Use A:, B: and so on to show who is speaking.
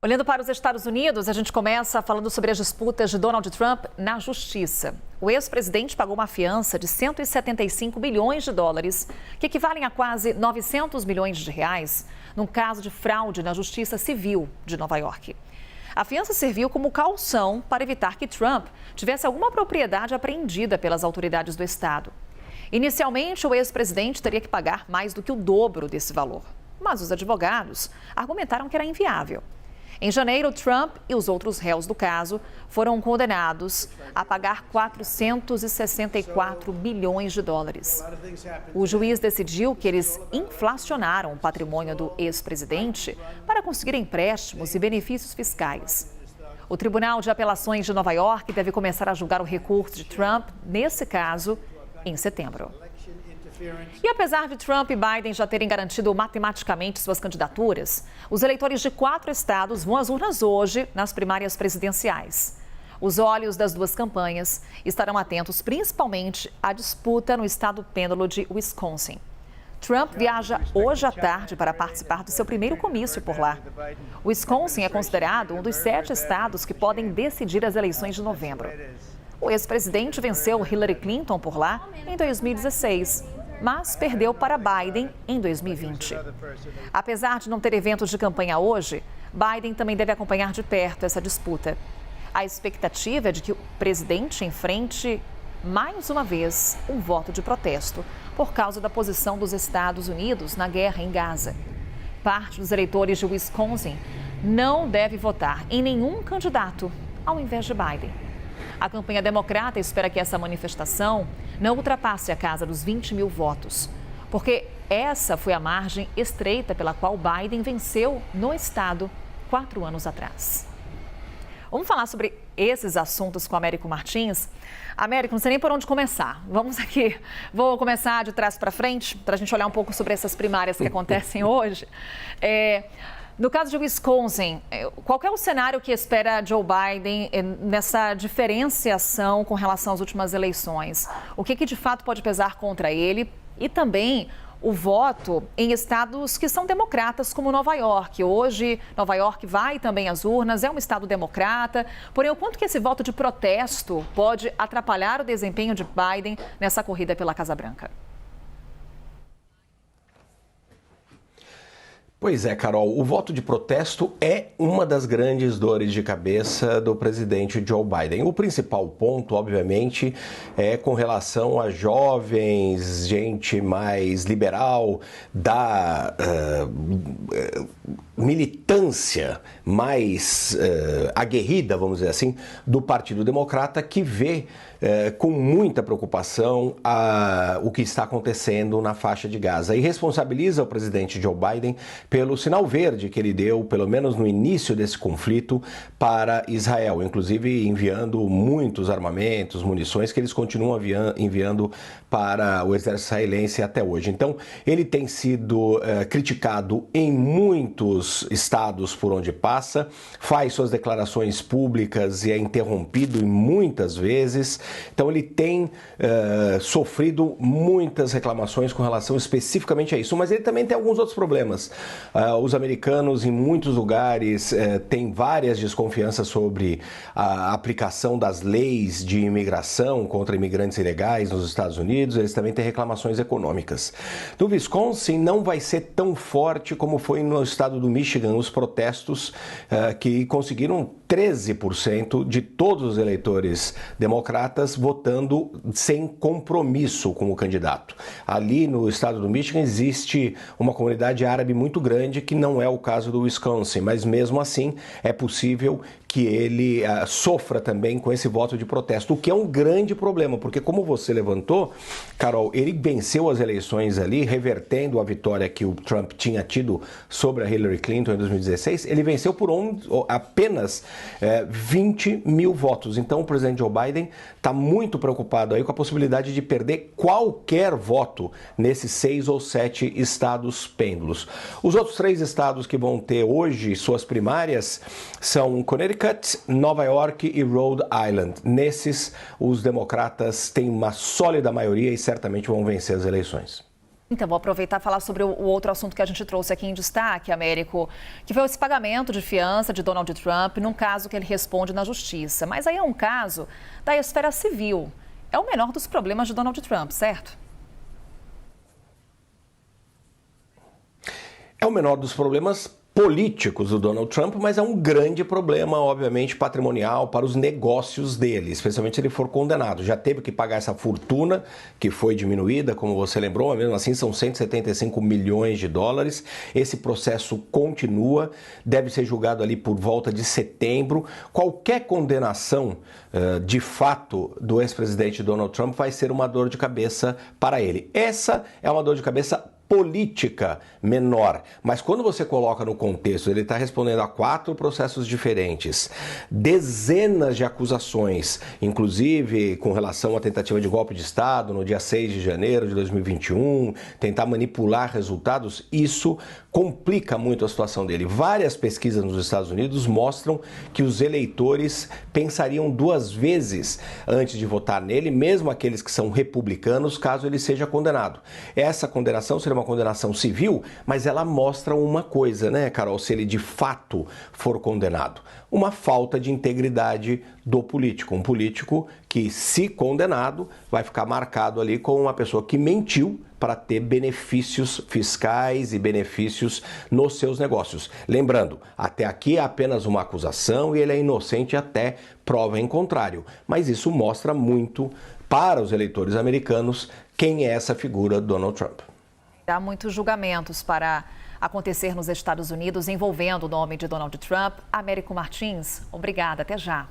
A: Olhando para os Estados Unidos, a gente começa falando sobre as disputas de Donald Trump na justiça. O ex-presidente pagou uma fiança de 175 bilhões de dólares, que equivalem a quase 900 milhões de reais, num caso de fraude na Justiça Civil de Nova York. A fiança serviu como caução para evitar que Trump tivesse alguma propriedade apreendida pelas autoridades do estado. Inicialmente, o ex-presidente teria que pagar mais do que o dobro desse valor, mas os advogados argumentaram que era inviável. Em janeiro, Trump e os outros réus do caso foram condenados a pagar 464 bilhões de dólares. O juiz decidiu que eles inflacionaram o patrimônio do ex-presidente para conseguir empréstimos e benefícios fiscais. O Tribunal de Apelações de Nova York deve começar a julgar o recurso de Trump, nesse caso, em setembro. E apesar de Trump e Biden já terem garantido matematicamente suas candidaturas, os eleitores de 4 estados vão às urnas hoje nas primárias presidenciais. Os olhos das duas campanhas estarão atentos principalmente à disputa no estado pêndulo de Wisconsin. Trump viaja hoje à tarde para participar do seu primeiro comício por lá. Wisconsin é considerado um dos 7 estados que podem decidir as eleições de novembro. O ex-presidente venceu Hillary Clinton por lá em 2016. Mas perdeu para Biden em 2020. Apesar de não ter eventos de campanha hoje, Biden também deve acompanhar de perto essa disputa. A expectativa é de que o presidente enfrente, mais uma vez, um voto de protesto por causa da posição dos Estados Unidos na guerra em Gaza. Parte dos eleitores de Wisconsin não deve votar em nenhum candidato ao invés de Biden. A campanha democrata espera que essa manifestação não ultrapasse a casa dos 20 mil votos, porque essa foi a margem estreita pela qual Biden venceu no estado 4 anos atrás. Vamos falar sobre esses assuntos com Américo Martins. Américo, não sei nem por onde começar. Vamos aqui, vou começar de trás para frente, para a gente olhar um pouco sobre essas primárias que acontecem hoje. No caso de Wisconsin, qual é o cenário que espera Joe Biden nessa diferenciação com relação às últimas eleições? O que de fato pode pesar contra ele? E também o voto em estados que são democratas, como Nova York. Hoje, Nova York vai também às urnas, é um estado democrata. Porém, o quanto que esse voto de protesto pode atrapalhar o desempenho de Biden nessa corrida pela Casa Branca?
B: Pois é, Carol, o voto de protesto é uma das grandes dores de cabeça do presidente Joe Biden. O principal ponto, obviamente, é com relação a jovens, gente mais liberal, da militância mais aguerrida, vamos dizer assim, do Partido Democrata, que vê com muita preocupação o que está acontecendo na faixa de Gaza e responsabiliza o presidente Joe Biden pelo sinal verde que ele deu, pelo menos no início desse conflito, para Israel, inclusive enviando muitos armamentos, munições que eles continuam enviando para o exército israelense até hoje. Então, ele tem sido criticado em muitos estados por onde passa, faz suas declarações públicas e é interrompido muitas vezes. Então, ele tem sofrido muitas reclamações com relação especificamente a isso, mas ele também tem alguns outros problemas. Os americanos, em muitos lugares, têm várias desconfianças sobre a aplicação das leis de imigração contra imigrantes ilegais nos Estados Unidos. Eles também têm reclamações econômicas. No Wisconsin, não vai ser tão forte como foi no estado do Michigan, os protestos que conseguiram 13% de todos os eleitores democratas votando sem compromisso com o candidato. Ali no estado do Michigan existe uma comunidade árabe muito grande, que não é o caso do Wisconsin, mas mesmo assim é possível que ele sofra também com esse voto de protesto, o que é um grande problema, porque como você levantou, Carol, ele venceu as eleições ali, revertendo a vitória que o Trump tinha tido sobre a Hillary Clinton em 2016, ele venceu por apenas 20 mil votos. Então o presidente Joe Biden está muito preocupado aí com a possibilidade de perder qualquer voto nesses 6 ou 7 estados pêndulos. Os outros 3 estados que vão ter hoje suas primárias são Connecticut, Nova York e Rhode Island. Nesses, os democratas têm uma sólida maioria e certamente vão vencer as eleições.
A: Então, vou aproveitar e falar sobre o outro assunto que a gente trouxe aqui em destaque, Américo, que foi esse pagamento de fiança de Donald Trump num caso que ele responde na justiça. Mas aí é um caso da esfera civil. É o menor dos problemas de Donald Trump, certo?
B: É o menor dos problemas políticos do Donald Trump, mas é um grande problema, obviamente, patrimonial para os negócios dele, especialmente se ele for condenado. Já teve que pagar essa fortuna, que foi diminuída, como você lembrou, mas mesmo assim são 175 milhões de dólares. Esse processo continua, deve ser julgado ali por volta de setembro. Qualquer condenação, de fato, do ex-presidente Donald Trump vai ser uma dor de cabeça para ele. Essa é uma dor de cabeça política menor, mas quando você coloca no contexto, ele está respondendo a 4 processos diferentes, dezenas de acusações, inclusive com relação à tentativa de golpe de Estado no dia 6 de janeiro de 2021, tentar manipular resultados, isso complica muito a situação dele. Várias pesquisas nos Estados Unidos mostram que os eleitores pensariam 2 vezes antes de votar nele, mesmo aqueles que são republicanos, caso ele seja condenado. Essa condenação seria uma condenação civil, mas ela mostra uma coisa, né, Carol? Se ele de fato for condenado, uma falta de integridade do político. Um político que, se condenado, vai ficar marcado ali como uma pessoa que mentiu para ter benefícios fiscais e benefícios nos seus negócios. Lembrando, até aqui é apenas uma acusação e ele é inocente até prova em contrário. Mas isso mostra muito para os eleitores americanos quem é essa figura Donald Trump.
A: Há muitos julgamentos para acontecer nos Estados Unidos envolvendo o nome de Donald Trump. Américo Martins, obrigada. Até já.